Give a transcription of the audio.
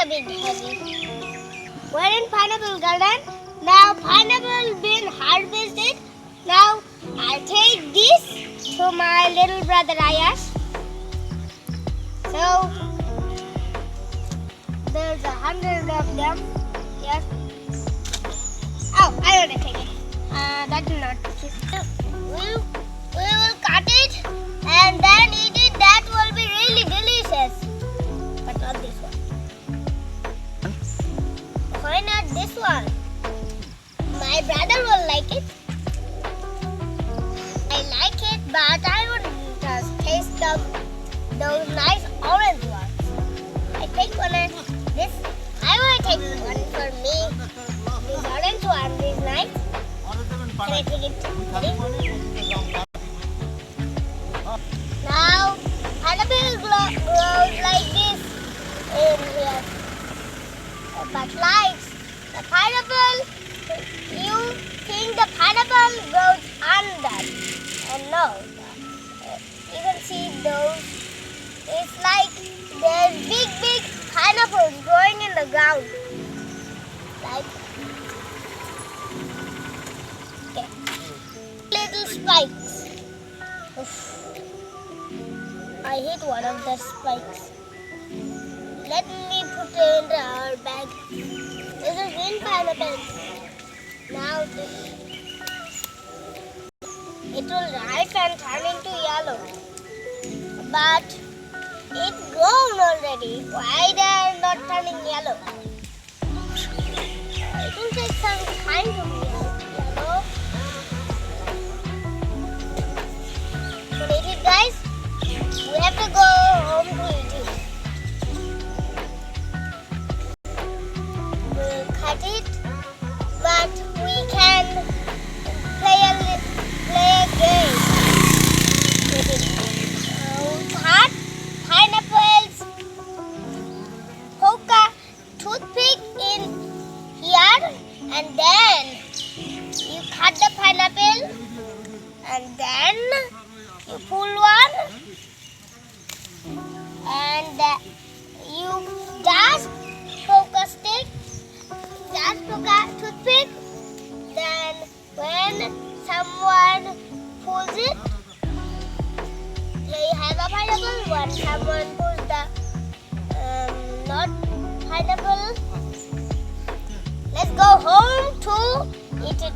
a bit heavy. We're in pineapple garden. Now pineapple been harvested. Now I take this to my little brother Ayash. So there's 100 of them. Yes. Oh, I want to take it. That's not. We will cut it and then eat it. That will be really delicious. But not this one. Why not this one? My brother will like it. I like it, but I wouldn't just taste those nice orange ones. I take one and this. I want to take one for me. This orange one is nice. Can I take it? Now, pineapple grows like this in here. But like the pineapple, you think the pineapple grows under. And no, you can see those. It's like there's big pineapples growing in the ground. Like, okay. Little spikes. Oof. I hit one of the spikes. Let me put it in our bag. This is green pineapple. Now it will ripe and turn into yellow. But it's grown already. Why they are not turning yellow? It will take some time to be yellow. To eat it, guys, we have to go home to eat it. We'll cut it, but we can play a game with it. Cut pineapples, poke a toothpick in here, and then you cut the pineapple, and then you pull one, and you just poke a stick, just poke a toothpick. Then when someone pulls it, here you have a pineapple. When someone pulls the not pineapple, let's go home to eat it.